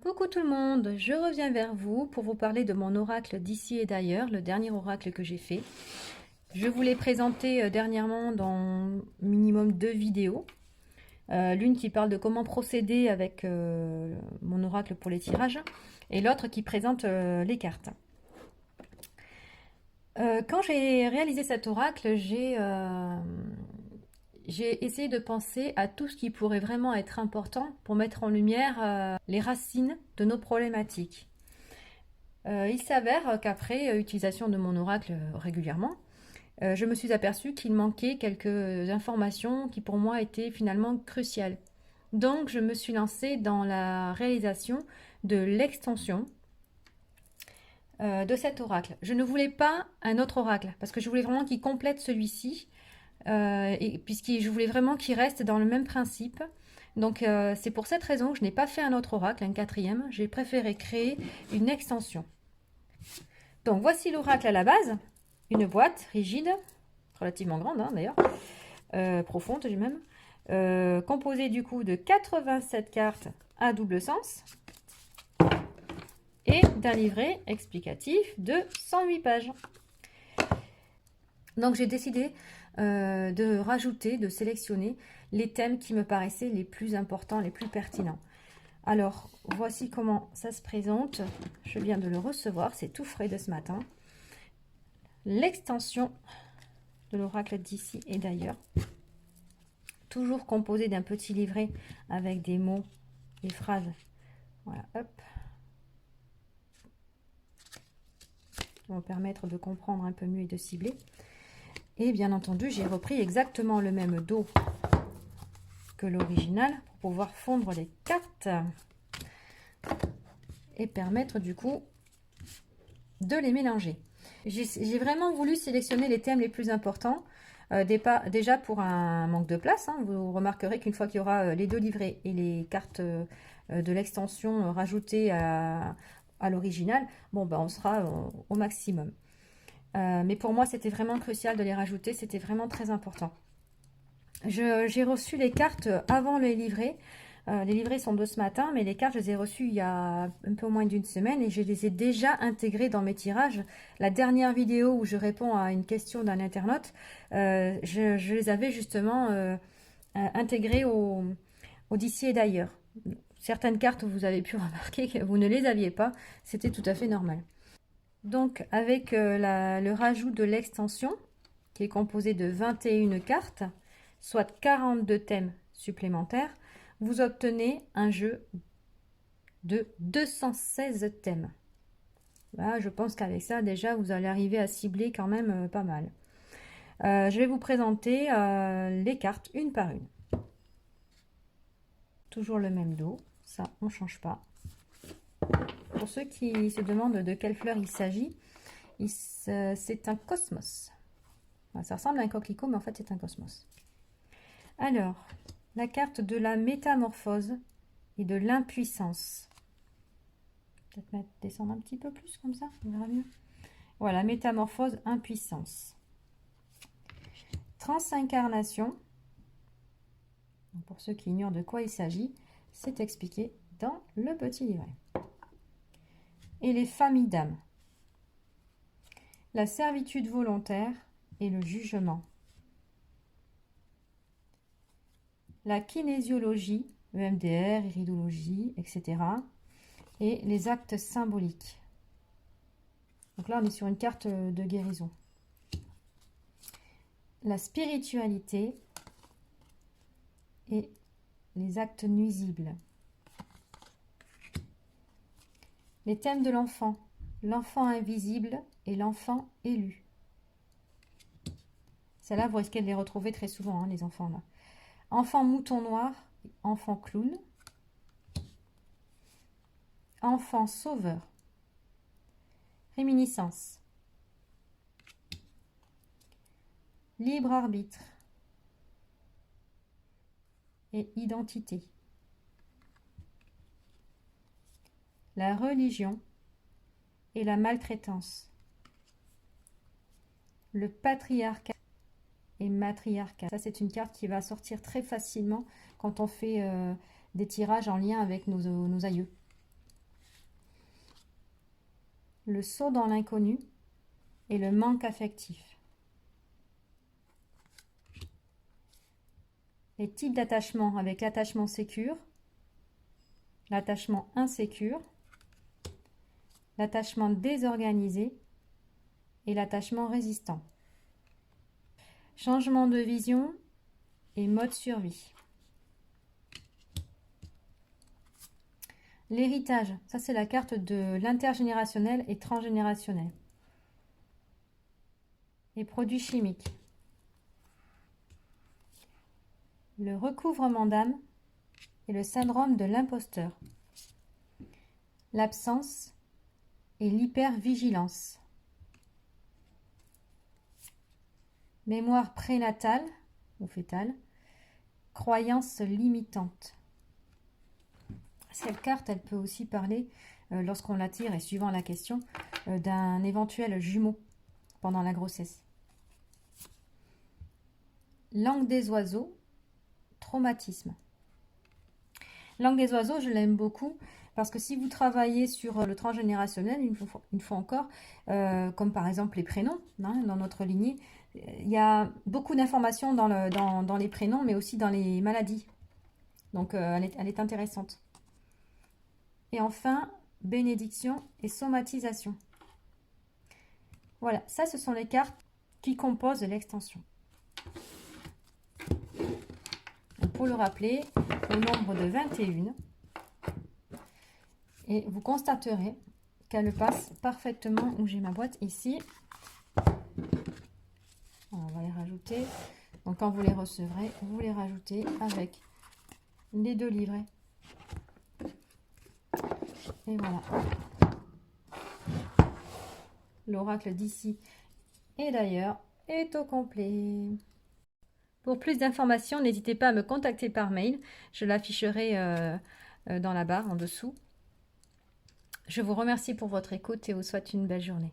Coucou tout le monde, je reviens vers vous pour vous parler de mon oracle d'ici et d'ailleurs, le dernier oracle que j'ai fait. Je vous l'ai présenté dernièrement dans minimum 2 vidéos. L'une qui parle de comment procéder avec mon oracle pour les tirages et l'autre qui présente les cartes. Quand j'ai réalisé cet oracle, j'ai essayé de penser à tout ce qui pourrait vraiment être important pour mettre en lumière les racines de nos problématiques. Il s'avère qu'après utilisation de mon oracle régulièrement, je me suis aperçue qu'il manquait quelques informations qui pour moi étaient finalement cruciales. Donc je me suis lancée dans la réalisation de l'extension de cet oracle. Je ne voulais pas un autre oracle parce que je voulais vraiment qu'il complète celui-ci puisque je voulais vraiment qu'il reste dans le même principe. Donc c'est pour cette raison que je n'ai pas fait un autre oracle, un quatrième. J'ai préféré créer une extension. Donc voici l'oracle à la base, une boîte rigide, relativement grande d'ailleurs, profonde même, composée du coup de 87 cartes à double sens et d'un livret explicatif de 108 pages. Donc j'ai décidé de rajouter, de sélectionner les thèmes qui me paraissaient les plus importants, les plus pertinents. Alors, voici comment ça se présente. Je viens de le recevoir, c'est tout frais de ce matin. L'extension de l'oracle d'ici et d'ailleurs. Toujours composé d'un petit livret avec des mots, des phrases. Voilà, hop. Qui vont permettre de comprendre un peu mieux et de cibler. Et bien entendu, j'ai repris exactement le même dos que l'original pour pouvoir fondre les cartes et permettre du coup de les mélanger. J'ai vraiment voulu sélectionner les thèmes les plus importants, déjà pour un manque de place. Vous remarquerez qu'une fois qu'il y aura les 2 livrets et les cartes de l'extension rajoutées à l'original, bon, ben, on sera au maximum. Mais pour moi, c'était vraiment crucial de les rajouter, c'était vraiment très important. J'ai reçu les cartes avant les livrets. Les livrets sont de ce matin, mais les cartes, je les ai reçues il y a un peu moins d'une semaine et je les ai déjà intégrées dans mes tirages. La dernière vidéo où je réponds à une question d'un internaute, je les avais justement intégrées au d'ici et d'ailleurs. Certaines cartes, vous avez pu remarquer que vous ne les aviez pas, c'était tout à fait normal. Donc, avec le rajout de l'extension, qui est composée de 21 cartes, soit 42 thèmes supplémentaires, vous obtenez un jeu de 216 thèmes. Là, je pense qu'avec ça, déjà, vous allez arriver à cibler quand même pas mal. Je vais vous présenter les cartes une par une. Toujours le même dos, ça, on ne change pas. Pour ceux qui se demandent de quelle fleur il s'agit, c'est un cosmos. Ça ressemble à un coquelicot, mais en fait, c'est un cosmos. Alors, la carte de la métamorphose et de l'impuissance. Peut-être descendre un petit peu plus comme ça, on verra mieux. Voilà, métamorphose, impuissance. Transincarnation. Pour ceux qui ignorent de quoi il s'agit, c'est expliqué dans le petit livret. Et les familles d'âmes. La servitude volontaire et le jugement. La kinésiologie, EMDR, iridologie, etc. Et les actes symboliques. Donc là, on est sur une carte de guérison. La spiritualité et les actes nuisibles. Les thèmes de l'enfant, l'enfant invisible et l'enfant élu. Celles-là, vous risquez de les retrouver très souvent, les enfants là. Enfant mouton noir, enfant clown, enfant sauveur, réminiscence, libre arbitre et identité, la religion et la maltraitance, le patriarcat et matriarcat. Ça, c'est une carte qui va sortir très facilement quand on fait des tirages en lien avec nos aïeux. le saut dans l'inconnu et le manque affectif. Les types d'attachement avec l'attachement sécure, l'attachement insécure, l'attachement désorganisé et l'attachement résistant. Changement de vision et mode survie. L'héritage, ça c'est la carte de l'intergénérationnel et transgénérationnel. Les produits chimiques. Le recouvrement d'âme et le syndrome de l'imposteur. L'absence et l'hypervigilance. Mémoire prénatale ou fétale. Croyance limitante. Cette carte, elle peut aussi parler, lorsqu'on la tire et suivant la question, d'un éventuel jumeau pendant la grossesse. Langue des oiseaux, traumatisme. Langue des oiseaux, je l'aime beaucoup parce que si vous travaillez sur le transgénérationnel, une fois encore, comme par exemple les prénoms, hein, dans notre lignée, il y a beaucoup d'informations dans les prénoms, mais aussi dans les maladies. Donc, elle est intéressante. Et enfin, bénédiction et somatisation. Voilà, ça, ce sont les cartes qui composent l'extension. Pour le rappeler, au nombre de 21. Et vous constaterez qu'elle passe parfaitement où j'ai ma boîte ici. On va les rajouter. Donc, quand vous les recevrez, vous les rajoutez avec les 2 livrets. Et voilà. L'oracle d'ici et d'ailleurs est au complet. Pour plus d'informations, n'hésitez pas à me contacter par mail. Je l'afficherai dans la barre en dessous. Je vous remercie pour votre écoute et vous souhaite une belle journée.